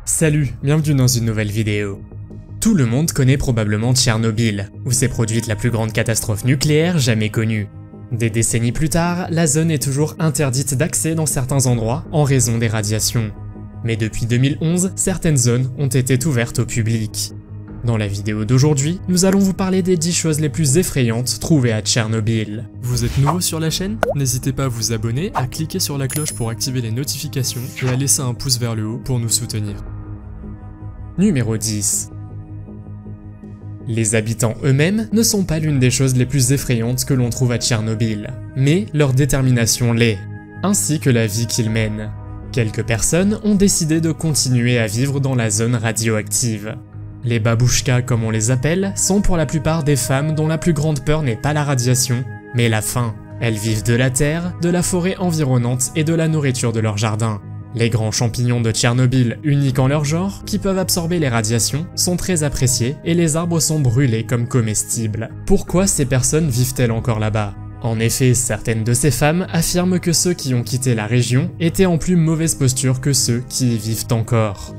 Salut, bienvenue dans une nouvelle vidéo. Tout le monde connaît probablement Tchernobyl, où s'est produite la plus grande catastrophe nucléaire jamais connue. Des décennies plus tard, la zone est toujours interdite d'accès dans certains endroits en raison des radiations. Mais depuis 2011, certaines zones ont été ouvertes au public. Dans la vidéo d'aujourd'hui, nous allons vous parler des 10 choses les plus effrayantes trouvées à Tchernobyl. Vous êtes nouveau sur la chaîne? N'hésitez pas à vous abonner, à cliquer sur la cloche pour activer les notifications et à laisser un pouce vers le haut pour nous soutenir. Numéro 10. Les habitants eux-mêmes ne sont pas l'une des choses les plus effrayantes que l'on trouve à Tchernobyl, mais leur détermination l'est, ainsi que la vie qu'ils mènent. Quelques personnes ont décidé de continuer à vivre dans la zone radioactive. Les babouchkas, comme on les appelle, sont pour la plupart des femmes dont la plus grande peur n'est pas la radiation, mais la faim. Elles vivent de la terre, de la forêt environnante et de la nourriture de leur jardin. Les grands champignons de Tchernobyl, uniques en leur genre, qui peuvent absorber les radiations, sont très appréciés et les arbres sont brûlés comme comestibles. Pourquoi ces personnes vivent-elles encore là-bas? En effet, certaines de ces femmes affirment que ceux qui ont quitté la région étaient en plus mauvaise posture que ceux qui y vivent encore.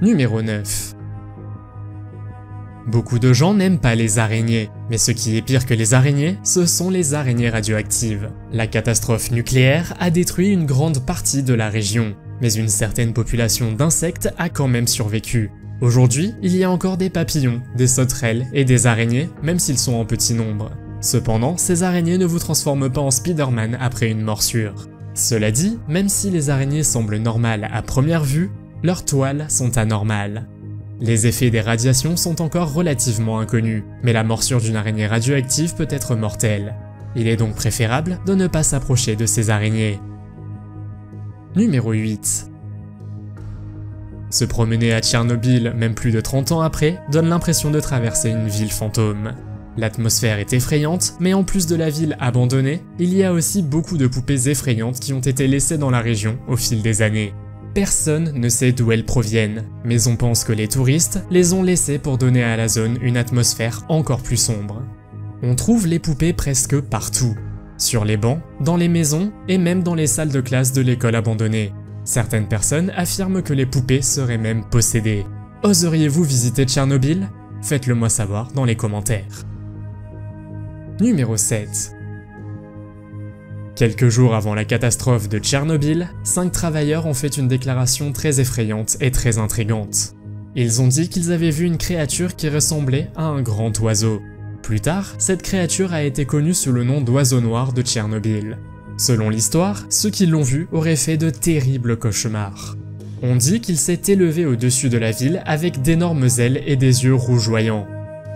Numéro 9. Beaucoup de gens n'aiment pas les araignées, mais ce qui est pire que les araignées, ce sont les araignées radioactives. La catastrophe nucléaire a détruit une grande partie de la région, mais une certaine population d'insectes a quand même survécu. Aujourd'hui, il y a encore des papillons, des sauterelles et des araignées, même s'ils sont en petit nombre. Cependant, ces araignées ne vous transforment pas en Spider-Man après une morsure. Cela dit, même si les araignées semblent normales à première vue, leurs toiles sont anormales. Les effets des radiations sont encore relativement inconnus, mais la morsure d'une araignée radioactive peut être mortelle. Il est donc préférable de ne pas s'approcher de ces araignées. Numéro 8. Se promener à Tchernobyl, même plus de 30 ans après, donne l'impression de traverser une ville fantôme. L'atmosphère est effrayante, mais en plus de la ville abandonnée, il y a aussi beaucoup de poupées effrayantes qui ont été laissées dans la région au fil des années. Personne ne sait d'où elles proviennent, mais on pense que les touristes les ont laissées pour donner à la zone une atmosphère encore plus sombre. On trouve les poupées presque partout, sur les bancs, dans les maisons et même dans les salles de classe de l'école abandonnée. Certaines personnes affirment que les poupées seraient même possédées. Oseriez-vous visiter Tchernobyl? Faites-le moi savoir dans les commentaires. Numéro 7. Quelques jours avant la catastrophe de Tchernobyl, 5 travailleurs ont fait une déclaration très effrayante et très intrigante. Ils ont dit qu'ils avaient vu une créature qui ressemblait à un grand oiseau. Plus tard, cette créature a été connue sous le nom d'oiseau noir de Tchernobyl. Selon l'histoire, ceux qui l'ont vu auraient fait de terribles cauchemars. On dit qu'il s'est élevé au-dessus de la ville avec d'énormes ailes et des yeux rougeoyants.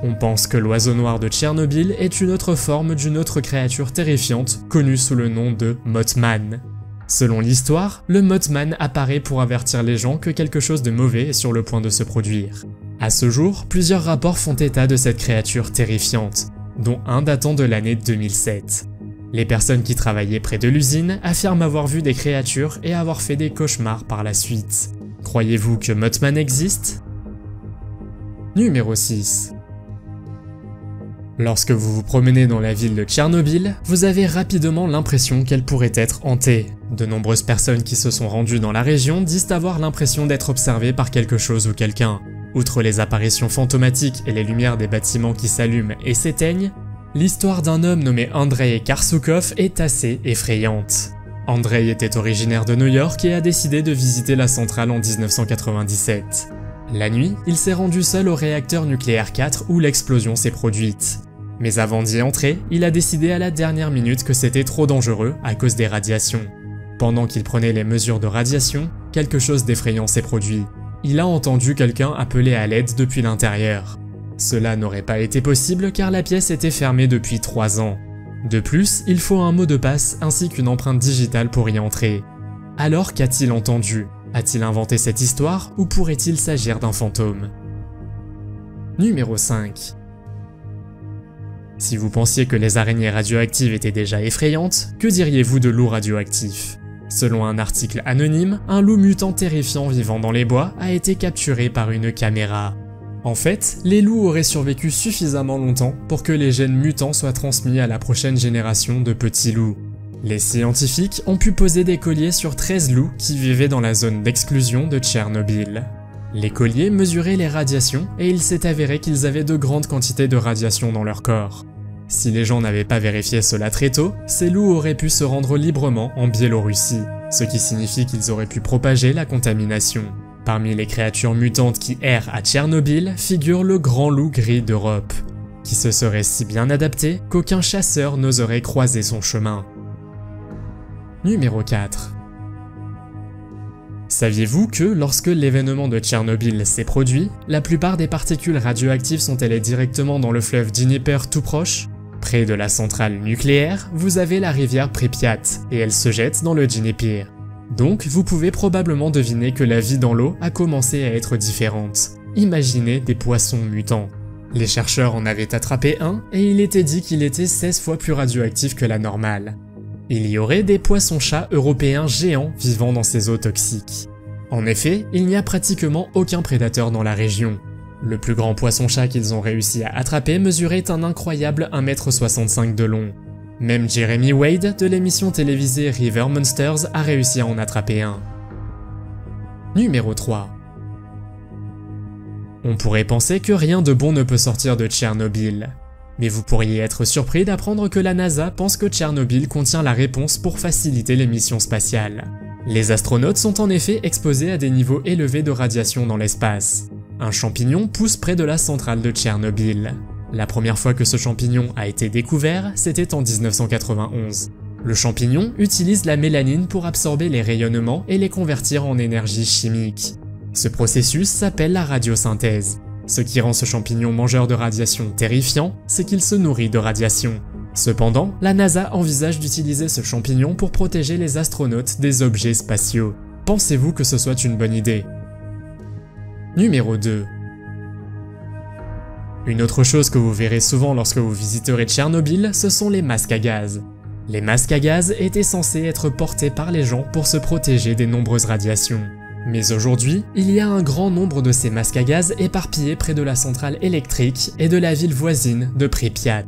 On pense que l'oiseau noir de Tchernobyl est une autre forme d'une autre créature terrifiante connue sous le nom de Mothman. Selon l'histoire, le Mothman apparaît pour avertir les gens que quelque chose de mauvais est sur le point de se produire. À ce jour, plusieurs rapports font état de cette créature terrifiante, dont un datant de l'année 2007. Les personnes qui travaillaient près de l'usine affirment avoir vu des créatures et avoir fait des cauchemars par la suite. Croyez-vous que Mothman existe? Numéro 6. Lorsque vous vous promenez dans la ville de Tchernobyl, vous avez rapidement l'impression qu'elle pourrait être hantée. De nombreuses personnes qui se sont rendues dans la région disent avoir l'impression d'être observées par quelque chose ou quelqu'un. Outre les apparitions fantomatiques et les lumières des bâtiments qui s'allument et s'éteignent, l'histoire d'un homme nommé Andrei Karsukov est assez effrayante. Andrei était originaire de New York et a décidé de visiter la centrale en 1997. La nuit, il s'est rendu seul au réacteur nucléaire 4 où l'explosion s'est produite. Mais avant d'y entrer, il a décidé à la dernière minute que c'était trop dangereux à cause des radiations. Pendant qu'il prenait les mesures de radiation, quelque chose d'effrayant s'est produit. Il a entendu quelqu'un appeler à l'aide depuis l'intérieur. Cela n'aurait pas été possible car la pièce était fermée depuis 3 ans. De plus, il faut un mot de passe ainsi qu'une empreinte digitale pour y entrer. Alors qu'a-t-il entendu? A-t-il inventé cette histoire ou pourrait-il s'agir d'un fantôme? Numéro 5. Si vous pensiez que les araignées radioactives étaient déjà effrayantes, que diriez-vous de loups radioactifs? Selon un article anonyme, un loup mutant terrifiant vivant dans les bois a été capturé par une caméra. En fait, les loups auraient survécu suffisamment longtemps pour que les gènes mutants soient transmis à la prochaine génération de petits loups. Les scientifiques ont pu poser des colliers sur 13 loups qui vivaient dans la zone d'exclusion de Tchernobyl. Les colliers mesuraient les radiations et il s'est avéré qu'ils avaient de grandes quantités de radiation dans leur corps. Si les gens n'avaient pas vérifié cela très tôt, ces loups auraient pu se rendre librement en Biélorussie, ce qui signifie qu'ils auraient pu propager la contamination. Parmi les créatures mutantes qui errent à Tchernobyl figure le grand loup gris d'Europe, qui se serait si bien adapté qu'aucun chasseur n'oserait croiser son chemin. Numéro 4. Saviez-vous que lorsque l'événement de Tchernobyl s'est produit, la plupart des particules radioactives sont allées directement dans le fleuve Dnieper tout proche? Près de la centrale nucléaire, vous avez la rivière Pripyat et elle se jette dans le Dnieper. Donc vous pouvez probablement deviner que la vie dans l'eau a commencé à être différente. Imaginez des poissons mutants. Les chercheurs en avaient attrapé un et il était dit qu'il était 16 fois plus radioactif que la normale. Il y aurait des poissons-chats européens géants vivant dans ces eaux toxiques. En effet, il n'y a pratiquement aucun prédateur dans la région. Le plus grand poisson-chat qu'ils ont réussi à attraper mesurait un incroyable 1,65 m de long. Même Jeremy Wade de l'émission télévisée River Monsters a réussi à en attraper un. Numéro 3. On pourrait penser que rien de bon ne peut sortir de Tchernobyl. Mais vous pourriez être surpris d'apprendre que la NASA pense que Tchernobyl contient la réponse pour faciliter les missions spatiales. Les astronautes sont en effet exposés à des niveaux élevés de radiation dans l'espace. Un champignon pousse près de la centrale de Tchernobyl. La première fois que ce champignon a été découvert, c'était en 1991. Le champignon utilise la mélanine pour absorber les rayonnements et les convertir en énergie chimique. Ce processus s'appelle la radiosynthèse. Ce qui rend ce champignon mangeur de radiation terrifiant, c'est qu'il se nourrit de radiation. Cependant, la NASA envisage d'utiliser ce champignon pour protéger les astronautes des objets spatiaux. Pensez-vous que ce soit une bonne idée? Numéro 2. Une autre chose que vous verrez souvent lorsque vous visiterez Tchernobyl, ce sont les masques à gaz. Les masques à gaz étaient censés être portés par les gens pour se protéger des nombreuses radiations. Mais aujourd'hui, il y a un grand nombre de ces masques à gaz éparpillés près de la centrale électrique et de la ville voisine de Pripyat.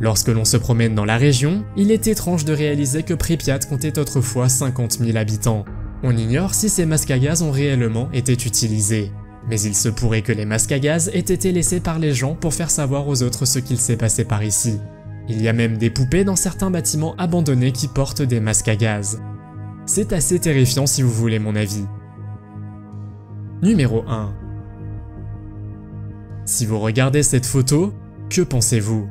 Lorsque l'on se promène dans la région, il est étrange de réaliser que Pripyat comptait autrefois 50 000 habitants. On ignore si ces masques à gaz ont réellement été utilisés. Mais il se pourrait que les masques à gaz aient été laissés par les gens pour faire savoir aux autres ce qu'il s'est passé par ici. Il y a même des poupées dans certains bâtiments abandonnés qui portent des masques à gaz. C'est assez terrifiant si vous voulez mon avis. Numéro 1. Si vous regardez cette photo, que pensez-vous?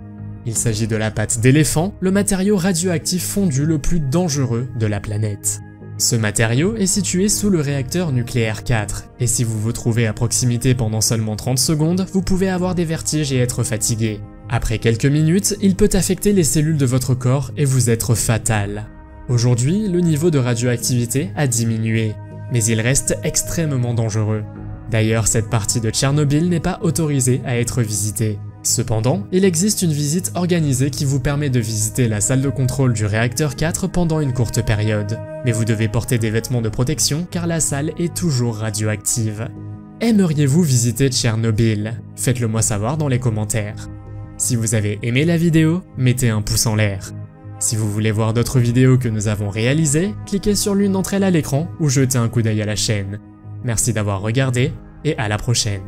Il s'agit de la patte d'éléphant, le matériau radioactif fondu le plus dangereux de la planète. Ce matériau est situé sous le réacteur nucléaire 4, et si vous vous trouvez à proximité pendant seulement 30 secondes, vous pouvez avoir des vertiges et être fatigué. Après quelques minutes, il peut affecter les cellules de votre corps et vous être fatal. Aujourd'hui, le niveau de radioactivité a diminué, mais il reste extrêmement dangereux. D'ailleurs, cette partie de Tchernobyl n'est pas autorisée à être visitée. Cependant, il existe une visite organisée qui vous permet de visiter la salle de contrôle du réacteur 4 pendant une courte période. Mais vous devez porter des vêtements de protection car la salle est toujours radioactive. Aimeriez-vous visiter Tchernobyl? Faites-le moi savoir dans les commentaires. Si vous avez aimé la vidéo, mettez un pouce en l'air. Si vous voulez voir d'autres vidéos que nous avons réalisées, cliquez sur l'une d'entre elles à l'écran ou jetez un coup d'œil à la chaîne. Merci d'avoir regardé et à la prochaine.